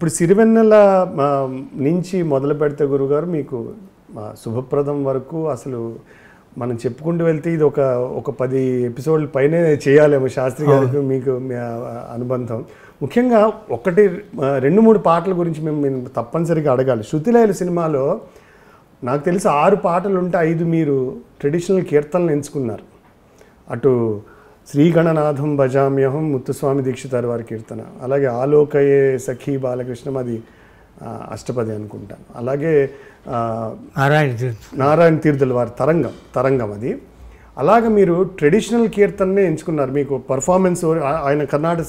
ఇప్పుడు సిరివెన్నెల నుంచి మొదలు పెడితే గురుగారు మీకు శుభప్రదం వరకు అసలు మనం చెప్పుకుంటూ వెళ్తే ఇది ఒక 10 ఎపిసోడ్ల పైనే చేయాలేమో శాస్త్రి గారికి మీకు అనుబంధం. ముఖ్యంగా 2-3 పాటల గురించి మేము తప్పనిసరిగా అడగాలి. శృతిలయలు సినిమాలో నాకు తెలిసి 6 పాటలు ఉంటే 5 మీరు ట్రెడిషనల్ కీర్తనలు ఎంచుకున్నారు. అటు శ్రీగణనాథం భజామ్యహం ముత్తుస్వామి దీక్షితారు వారి కీర్తన, అలాగే ఆలోకయే సఖీ బాలకృష్ణం అది అష్టపది అనుకుంటాను, అలాగే నారాయణ తీర్థుల వారి తరంగం అది. అలాగే మీరు ట్రెడిషనల్ కీర్తననే ఎంచుకున్నారు. మీకు పర్ఫార్మెన్స్ ఆయన కర్ణాటక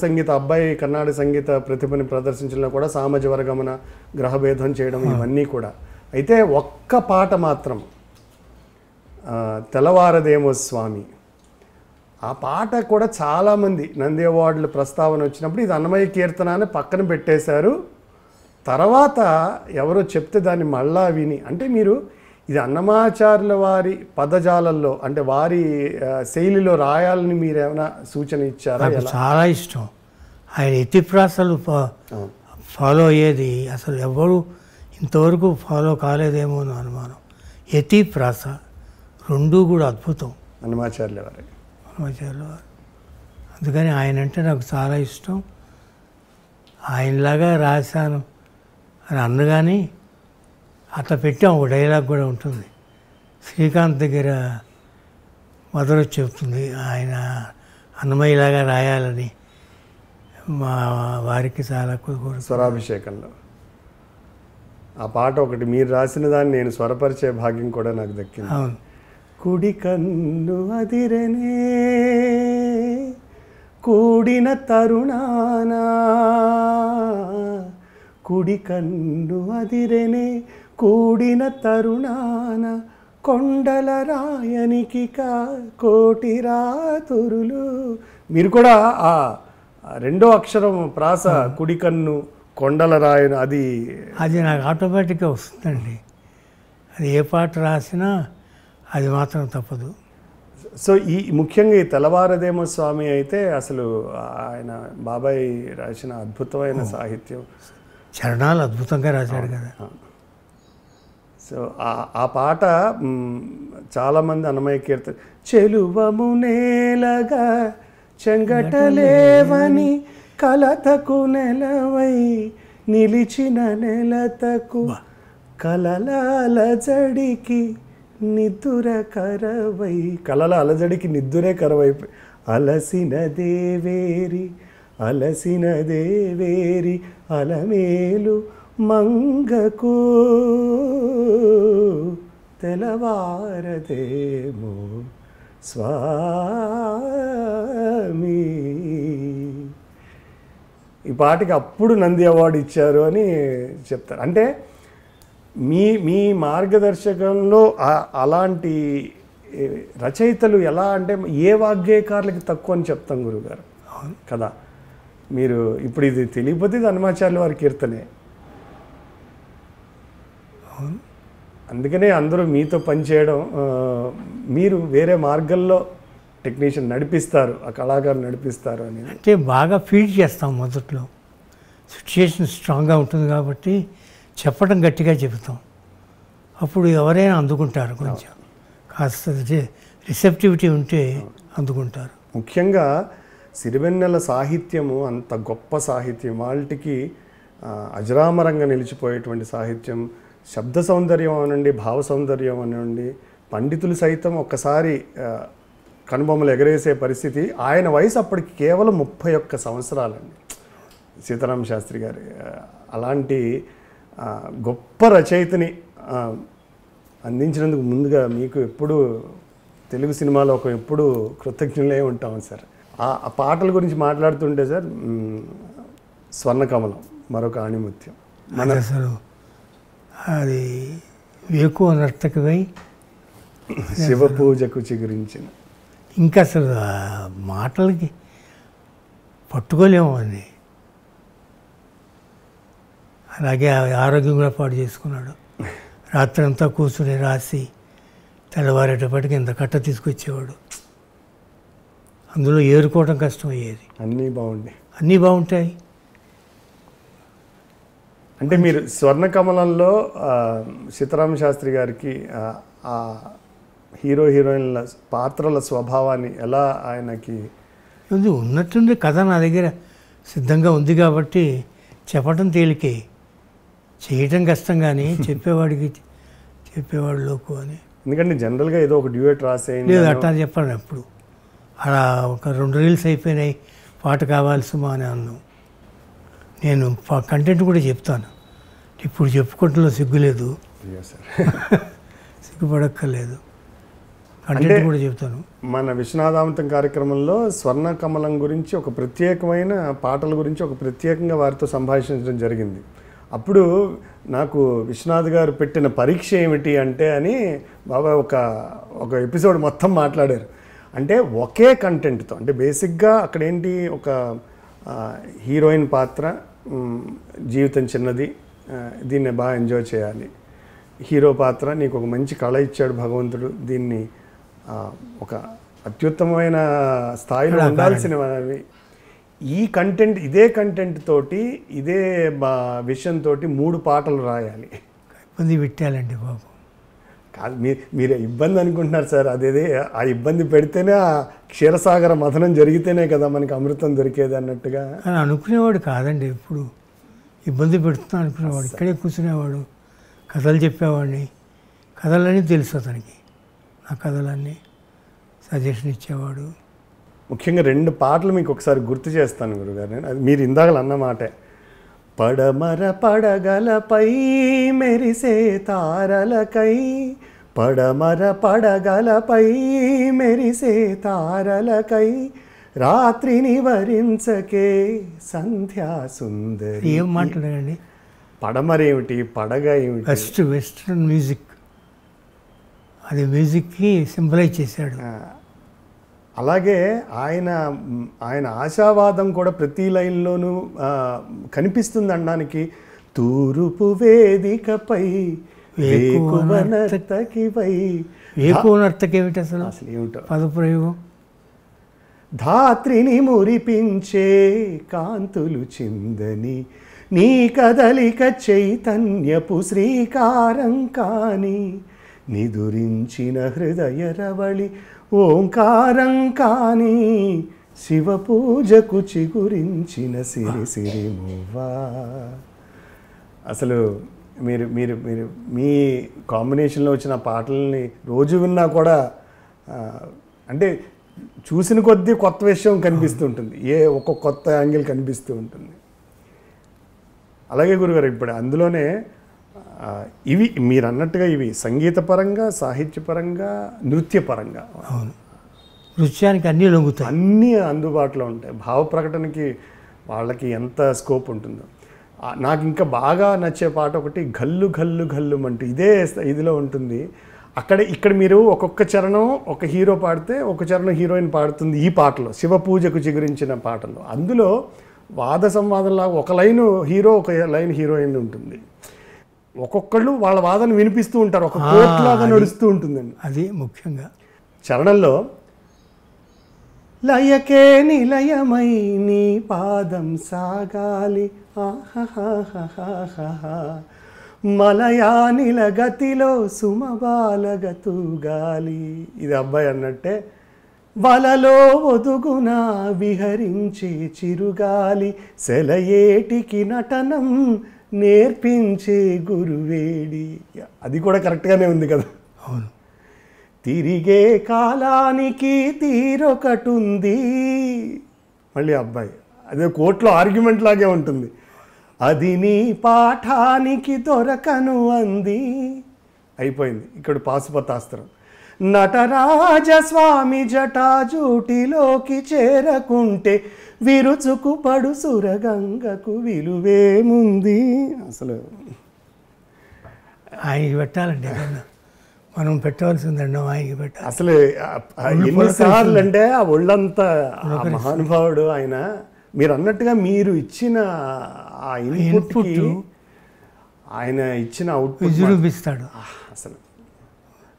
సంగీత ప్రతిభని ప్రదర్శించడంలో కూడా సామజ వర్గమన గ్రహభేదం చేయడం ఇవన్నీ కూడా. అయితే ఒక్క పాట మాత్రం తెల్లవారదేమో స్వామి, ఆ పాట కూడా చాలామంది నంది అవార్డుల ప్రస్తావన వచ్చినప్పుడు ఇది అన్నమయ్య కీర్తన అని పక్కన పెట్టేశారు. తర్వాత ఎవరో చెప్తే దాన్ని మళ్ళా విని, అంటే మీరు ఇది అన్నమాచార్యుల వారి పదజాలంలో అంటే వారి శైలిలో రాయాలని మీరు ఏమైనా సూచన ఇచ్చారా? చాలా ఇష్టం ఆయన ఎత్తిప్రాసలు ఫాలో అయ్యేది. అసలు ఎవరు ఇంతవరకు ఫాలో కాలేదేమో అని అనుమానం. యతిప్రాస రెండూ కూడా అద్భుతం అన్నమాచార్యుల వారు. అందుకని ఆయన అంటే నాకు చాలా ఇష్టం. ఆయనలాగా రాశాను అని అన్నగాని అట్లా పెట్టాం. ఒక డైలాగ్ కూడా ఉంటుంది, శ్రీకాంత్ దగ్గర మదర్ చెప్తుంది ఆయన అన్నమయ్యలాగా రాయాలని మా వారికి చాలా కోరు. స్వరాభిషేకంలో ఆ పాట ఒకటి మీరు రాసిన దాన్ని నేను స్వరపరిచే భాగ్యం కూడా నాకు దక్కింది. అవును. కుడి కన్ను అదిరనే కూడిన తరుణానా, కుడి కన్ను అదిరనే కూడిన తరుణాన, కొండల రాయనికి కోటి రాతురులు. మీరు కూడా ఆ రెండో అక్షరం ప్రాస కుడి కన్ను కొండల రాయను అది నాకు ఆటోమేటిక్గా వస్తుందండి. అది ఏ పాట రాసినా అది మాత్రం తప్పదు. సో ముఖ్యంగా ఈ తెల్లవారదేమో స్వామి అయితే అసలు ఆయన బాబాయ్ రాసిన అద్భుతమైన సాహిత్యం, చరణాలు అద్భుతంగా రాశాడు కదా. సో ఆ పాట చాలామంది అన్నమయ్య కీర్తన, చెలువము నేలగా చెంగటలేవని కలతకు నెలవై నిలిచిన నెలతకు కలల అలజడికి నిద్దురే కరవై అలసిన దేవేరి అలమేలు మంగకు తెల్లవారదేమో స్వామి. ఈ పాటకి అప్పుడు నంది అవార్డు ఇచ్చారు అని చెప్తారు. అంటే మీ మార్గదర్శకంలో అలాంటి రచయితలు ఎలా అంటే ఏ వాగ్గేయకారులకి తక్కువ అని చెప్తాం గురుగారు కదా. మీరు ఇప్పుడు ఇది తెలియకపోతే ఇది హనుమాచార్యుల వారి కీర్తనే. అందుకనే అందరూ మీతో పనిచేయడం, మీరు వేరే మార్గంలో టెక్నీషియన్ నడిపిస్తారు, ఆ కళాకారు నడిపిస్తారు అని. అంటే బాగా ఫీడ్ చేస్తాం మొదట్లో, సిచ్యుయేషన్ స్ట్రాంగ్గా ఉంటుంది కాబట్టి చెప్పడం గట్టిగా చెబుతాం. అప్పుడు ఎవరైనా అందుకుంటారు, కొంచెం కాస్త రిసెప్టివిటీ ఉంటే అందుకుంటారు. ముఖ్యంగా సిరివెన్నెల సాహిత్యము అంత గొప్ప సాహిత్యం, వాళ్ళకి అజరామరంగా నిలిచిపోయేటువంటి సాహిత్యం. శబ్ద సౌందర్యం అనండి, భావ సౌందర్యం అనండి, పండితులు సైతం ఒక్కసారి కనుబొమ్మలు ఎగరేసే పరిస్థితి. ఆయన వయసు అప్పటికి కేవలం 31 సంవత్సరాలండి సీతారామ శాస్త్రి గారు. అలాంటి గొప్ప రచయితని అందించినందుకు ముందుగా మీకు ఎప్పుడు తెలుగు సినిమాలో ఎప్పుడు కృతజ్ఞులే ఉంటాం సార్. ఆ పాటల గురించి మాట్లాడుతుంటే సార్, స్వర్ణకమలం మరొక ఆణిముత్యం మన అసలు అది వేకువ నర్తకివై శివ పూజకు చిగురించిన, ఇంకా అసలు మాటలకి పట్టుకోలేము అని. అలాగే ఆరోగ్యం కూడా పాడు చేసుకున్నాడు. రాత్రంతా కూర్చుని రాసి తెల్లవారేటప్పటికి ఇంత కట్ట తీసుకొచ్చేవాడు. అందులో ఏరుకోవడం కష్టం అయ్యేది. అన్నీ బాగుంటాయి. అంటే మీరు స్వర్ణకమలంలో సీతారామ శాస్త్రి గారికి ఆ హీరో హీరోయిన్ల పాత్రల స్వభావాన్ని ఎలా ఆయనకి ఇది ఉన్నట్టుండి కథ నా దగ్గర సిద్ధంగా ఉంది కాబట్టి చెప్పటం తేలికే, చేయటం కష్టం, కానీ చెప్పేవాడు లోకు అని. ఎందుకంటే జనరల్గా ఏదో ఒక డ్యూయట్ రాసేయండి లేదు అట్లా చెప్పాను ఎప్పుడు. అలా ఒక 2 రీల్స్ అయిపోయినాయి, పాట కావాలి సుమా అని అన్నాను. నేను కంటెంట్ కూడా చెప్తాను, ఇప్పుడు చెప్పుకోవటంలో సిగ్గులేదు, సిగ్గుపడక్కర్లేదు, కంటెంట్ కూడా చెప్తాను. మన విశ్వనాథామృతం కార్యక్రమంలో స్వర్ణ కమలం గురించి ఒక ప్రత్యేకమైన పాటల గురించి ఒక ప్రత్యేకంగా వారితో సంభాషించడం జరిగింది. అప్పుడు నాకు విశ్వనాథ్ గారు పెట్టిన పరీక్ష ఏమిటి అంటే అని బాబాయ్ ఒక ఎపిసోడ్ మొత్తం మాట్లాడారు. అంటే ఒకే కంటెంట్తో, అంటే బేసిక్గా అక్కడ ఏంటి, ఒక హీరోయిన్ పాత్ర, జీవితం చిన్నది, దీన్ని బాగా ఎంజాయ్ చేయాలి. హీరో పాత్ర, నీకు ఒక మంచి కళ ఇచ్చాడు భగవంతుడు, దీన్ని ఒక అత్యుత్తమమైన స్థాయిలో ఉండాల్సినవి. ఈ కంటెంట్, ఇదే కంటెంట్ తోటి, ఇదే విషయంతో 3 పాటలు రాయాలి. ఇబ్బంది పెట్టాలండి బాబు. కాదు, మీరు ఇబ్బంది అనుకుంటున్నారు సార్. అదేదే ఆ ఇబ్బంది పెడితేనే ఆ క్షీరసాగర మథనం జరిగితేనే కదా మనకి అమృతం దొరికేది అన్నట్టుగా అని అనుకునేవాడు కాదండి. ఇప్పుడు ఇబ్బంది పెడుతున్నా అనుకునేవాడు, ఇక్కడే కూర్చునేవాడు, కథలు చెప్పేవాడిని, కథలన్నీ తెలుసు అతనికి, ఆ కథలన్నీ సజెషన్ ఇచ్చేవాడు. ముఖ్యంగా 2 పాటలు మీకు ఒకసారి గుర్తు చేస్తాను గురుగారు. అది మీరు ఇందాకలు అన్నమాటే. పడమర పడగలపై మెరిసే తారలకై, పడమర పడగలపై మెరిసే తారలకై, రాత్రిని వరించకే సంధ్యా సుందరి. ఏం మాట్లాడండి, పడమరేమిటి, పడగ ఏమిటి? వెస్ట్రన్ మ్యూజిక్, అది మ్యూజిక్కి సింబలైజ్ చేశాడు. అలాగే ఆయన ఆశావాదం కూడా ప్రతి లైన్లోనూ కనిపిస్తుంది అనడానికి. తూరుపు వేదికపై వేకువనర్తకిపై, వేకువనర్తకేమిటి అసలు ఏమిటో పదప్రయోగం. ధాత్రిని మురిపించే కాంతులు చిందని, నీ కదలిక చైతన్యపు శ్రీకారం కాని, నిదురించిన హృదయ రవళి ఓంకారం కాని, శివ పూజకు చిగురించిన సిరి సిరి మువ్వా. అసలు మీరు మీరు మీరు మీ కాంబినేషన్లో వచ్చిన పాటల్ని రోజు విన్నా కూడా అంటే చూసిన కొద్దీ కొత్త విషయం కనిపిస్తూ ఉంటుంది, ఒక్కొక్క కొత్త యాంగిల్ కనిపిస్తూ ఉంటుంది. అలాగే గురుగారు, ఇప్పుడు అందులోనే ఇవి మీరు అన్నట్టుగా ఇవి సంగీతపరంగా, సాహిత్యపరంగా, నృత్యపరంగా, అవును, నృత్యానికి అన్నీ లొంగుతాయి, అన్నీ అందుబాటులో ఉంటాయి. భావ ప్రకటనకి వాళ్ళకి ఎంత స్కోప్ ఉంటుందో. నాకు ఇంకా బాగా నచ్చే పాట ఒకటి, గల్లు గల్లు గల్లు అంటూ ఇదే ఇదిలో ఉంటుంది. ఇక్కడ మీరు ఒక్కొక్క చరణం ఒక హీరో పాడితే ఒక చరణం హీరోయిన్ పాడుతుంది. ఈ పాటలో శివ పూజకు చిగురించిన పాటలో అందులో వాద సంవాదంలాగా ఒక లైను హీరో, ఒక లైన్ హీరోయిన్ ఉంటుంది. ఒక్కొక్కళ్ళు వాళ్ళ వాదన వినిపిస్తూ ఉంటారు, ఒక కోర్ట్ లాగా నడుస్తూ ఉంటుందండి. అది ముఖ్యంగా చరణంలో లయకే నిలయమై నీ పాదం సాగాలి, ఆహాహాహాహా, మలయానిల గతిలో సుమబాలగతూగాలి. ఇది అబ్బాయి అన్నట్టే. వలలో ఒదుగున విహరించే చిరుగాలి, సెలయేటికి నటనం నేర్పించే గురువేడి. అది కూడా కరెక్ట్గానే ఉంది కదా. అవును. తిరిగే కాలానికి తీరొకటుంది. మళ్ళీ అబ్బాయి అదే కోర్టులో ఆర్గ్యుమెంట్ లాగే ఉంటుంది. అది నీ పాఠానికి దొరకను అంది. అయిపోయింది. ఇక్కడ పాశుపతాస్త్రం. నటరాజస్వామి జటాజూటిలోకి చేరకుంటే విరుచుకు పడు సురగంగకు విలువేముంది. అసలు ఆయనకి పెట్టాలండి, మనం పెట్టవలసిందండి, ఆయనకి పెట్టాలి. అసలు ఎన్నిసార్లు అంటే ఆ ఒళ్ళంతా మహానుభావుడు ఆయన. మీరు అన్నట్టుగా మీరు ఇచ్చిన ఆ ఇన్పుట్, ఆయన ఇచ్చిన అవుట్పుట్ చూపిస్తాడు. అసలు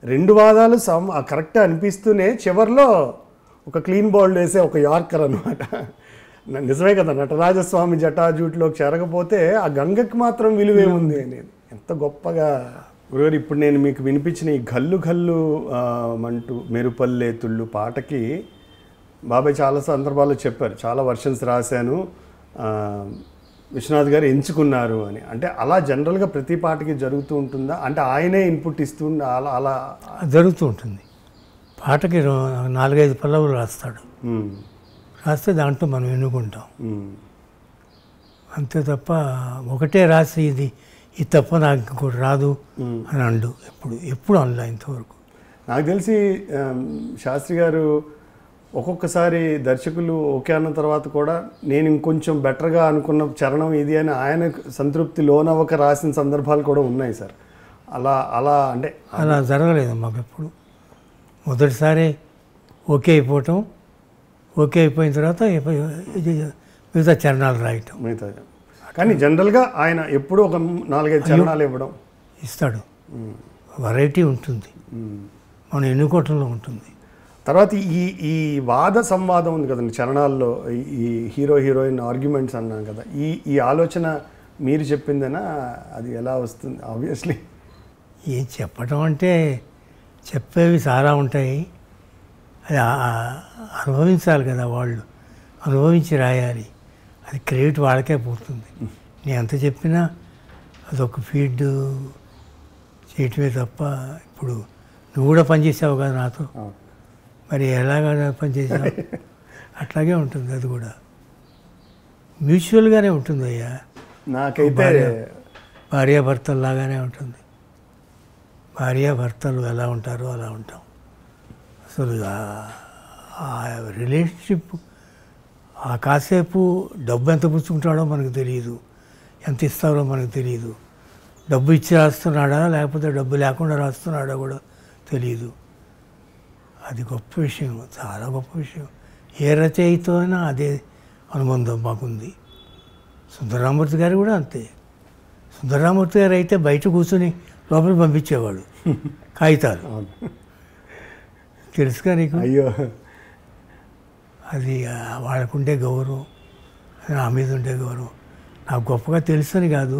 2 వాదాలు కరెక్ట్ అనిపిస్తూనే చివరిలో ఒక క్లీన్ బౌల్డ్ వేసే ఒక యార్కర్ అనమాట. నిజమే కదా, నటరాజస్వామి జటాజూట్లోకి చేరకపోతే ఆ గంగకి మాత్రం విలువేముంది అనేది ఎంత గొప్పగా. గురుగారు, ఇప్పుడు నేను మీకు వినిపించిన ఈ గల్లు గల్లు మంటూ మెరుపల్లే తుళ్ళు పాటకి బాబాయ్ చాలా సందర్భాల్లో చెప్పారు, చాలా వర్షన్స్ రాశాను, విశ్వనాథ్ గారు ఎంచుకున్నారు అని. అంటే అలా జనరల్గా ప్రతి పాటకి జరుగుతూ ఉంటుందా, అంటే ఆయనే ఇన్పుట్ ఇస్తూ అలా అలా జరుగుతూ ఉంటుంది. పాటకి 4-5 పల్లవులు రాస్తాడు, రాస్తే దాంట్లో మనం ఎన్నుకుంటాం అంతే తప్ప ఒకటే రాసి ఇది తప్ప నాకు ఇంకోటి రాదు అని అండు ఎప్పుడు అనలే ఇంతవరకు. నాకు తెలిసి శాస్త్రి గారు ఒక్కొక్కసారి దర్శకులు ఓకే అన్న తర్వాత కూడా నేను ఇంకొంచెం బెటర్గా అనుకున్న చరణం ఇది అని ఆయన సంతృప్తి లోనవ్వక రాసిన సందర్భాలు కూడా ఉన్నాయి సార్. అలా అలా అంటే అలా జరగలేదు మాకు ఎప్పుడు. మొదటిసారి ఓకే అయిపోవటం, ఓకే అయిపోయిన తర్వాత మిగతా చరణాలు రాయటం. మిగతా కానీ జనరల్గా ఆయన ఎప్పుడూ ఒక 4-5 చరణాలు ఇవ్వడం ఇస్తాడు. వెరైటీ ఉంటుంది, మనం ఎన్నుకోవటంలో ఉంటుంది. తర్వాత ఈ వాద సంవాదం ఉంది కదండి చరణాల్లో, ఈ హీరో హీరోయిన్ ఆర్గ్యుమెంట్స్ అన్నాం కదా, ఈ ఆలోచన మీరు చెప్పిందేనా, అది ఎలా వస్తుంది? ఆబ్వియస్లీ ఏం చెప్పటం అంటే చెప్పేవి చాలా ఉంటాయి, అది అనుభవించాలి కదా, వాళ్ళు అనుభవించి రాయాలి, అది క్రెడిట్ వాళ్ళకే పోతుంది. నేను ఎంత చెప్పినా అదొక ఫీడ్ చేయటమే తప్ప. ఇప్పుడు నువ్వు కూడా పనిచేసావు కదా నాతో, మరి ఎలాగ పనిచేసావు అట్లాగే ఉంటుంది, అది కూడా మ్యూచువల్గానే ఉంటుంది అయ్యా. నాకైతే భార్యాభర్తల్లాగానే ఉంటుంది. భార్యాభర్తలు ఎలా ఉంటారో అలా ఉంటాం. అసలు ఆ రిలేషన్షిప్ ఆ కాసేపు డబ్బు ఎంత పుచ్చుకుంటాడో మనకు తెలియదు, ఎంత ఇస్తారో మనకు తెలియదు, డబ్బు ఇచ్చి రాస్తున్నాడా లేకపోతే డబ్బు లేకుండా రాస్తున్నాడా కూడా తెలియదు. అది గొప్ప విషయం, చాలా గొప్ప విషయం. ఏ రచయితో అయినా అదే అనుబంధం మాకుంది. సుందరరామూర్తి గారు కూడా అంతే. సుందరరామూర్తి గారు అయితే బయట కూర్చొని లోపలికి పంపించేవాడు కాగితాలు, తెలుసుగా నీకు. అయ్యో, అది వాళ్ళకుండే గౌరవం, నా మీద ఉండే గౌరవం. నాకు గొప్పగా తెలుసని కాదు,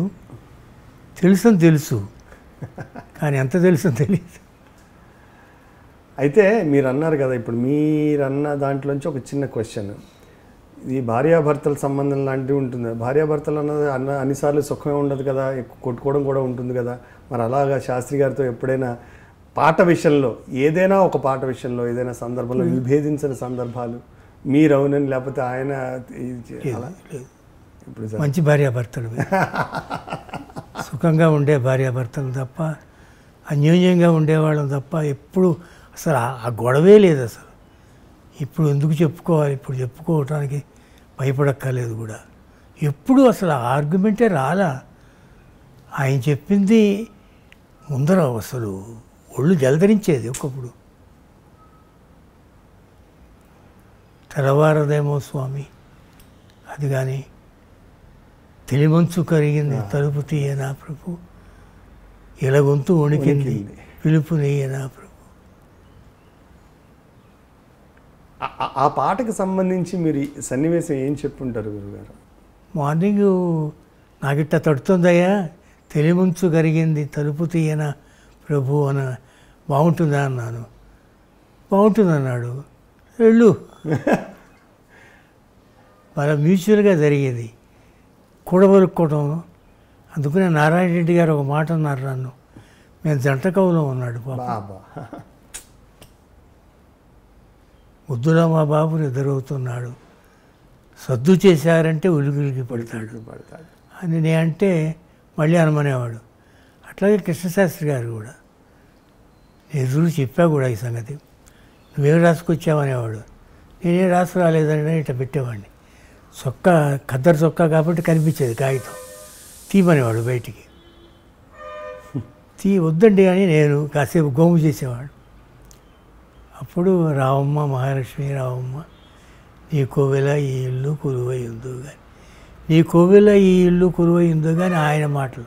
తెలుసు కానీ ఎంత తెలుసని తెలియదు. అయితే మీరు అన్నారు కదా, ఇప్పుడు మీరన్న దాంట్లోంచి ఒక చిన్న క్వశ్చన్. ఇది భార్యాభర్తల సంబంధం లాంటివి ఉంటుంది. భార్యాభర్తలు అన్నది అన్నిసార్లు సుఖమే ఉండదు కదా, కొట్టుకోవడం కూడా ఉంటుంది కదా. మరి అలాగా శాస్త్రి గారితో ఎప్పుడైనా పాట విషయంలో, ఏదైనా ఒక పాట విషయంలో ఏదైనా సందర్భంలో విభేదించిన సందర్భాలు మీరు అవునని లేకపోతే ఆయన ఇప్పుడు మంచి భార్యాభర్తలు, సుఖంగా ఉండే భార్యాభర్తలు తప్ప, అన్యోన్యంగా ఉండేవాళ్ళం తప్ప ఎప్పుడు అసలు ఆ గొడవే లేదు అసలు. ఇప్పుడు ఎందుకు చెప్పుకోవాలి, ఇప్పుడు చెప్పుకోవటానికి భయపడక్కర్లేదు కూడా. ఎప్పుడు అసలు ఆర్గ్యుమెంటే రాలా. ఆయన చెప్పింది ముందర అసలు ఒళ్ళు జలధరించేది ఒకప్పుడు. తెల్లవారదేమో స్వామి అది కానీ, తెలిమంచు కరిగింది తలుపు తీయనా ప్రభు, ఇలా గొంతు వణికింది పిలుపు నెయ్యనా ప్రభు. ఆ పాటకు సంబంధించి మీరు సన్నివేశం ఏం చెప్పుంటారు గురుగారు? మార్నింగ్ నాకిట్ట తడుతుందయ్యా, తెలిమంచు కరిగింది తలుపు తీయనా ప్రభు అన్న, బాగుంటుందా అన్నాను. బాగుంటుందన్నాడు. వెళ్ళు. బాగా మ్యూచువల్గా జరిగేది, కూడబలుక్కోవటం. అందుకనే నారాయణ రెడ్డి గారు ఒక మాట అన్నారు నన్ను, మేము జంట కవులో ఉన్నాడు బాబా, ముద్దులో మా బాబు నిద్రవుతున్నాడు, సద్దు చేశారంటే ఉలిగిలిగి పడతాడు అని నేను అంటే మళ్ళీ అనుమనేవాడు. అట్లాగే కృష్ణశాస్త్రి గారు కూడా ఎదురు చెప్పా కూడా ఈ సంగతి, నువ్వేం రాసుకొచ్చావనేవాడు. నేనేం రాసు రాలేదని ఇట్లా పెట్టేవాడిని. చొక్కా ఖద్దరు చొక్కా కాబట్టి కనిపించేది కాగితం, తీమనేవాడు బయటికి. వద్దండి అని నేను కాసేపు గోము చేసేవాడు. అప్పుడు రావమ్మ మహాలక్ష్మి రావమ్మ నీ కోవెల ఈ ఇల్లు కురువై ఉందో కానీ, నీ కోవెల ఈ ఇల్లు కురువై ఉందో కానీ ఆయన మాటలు.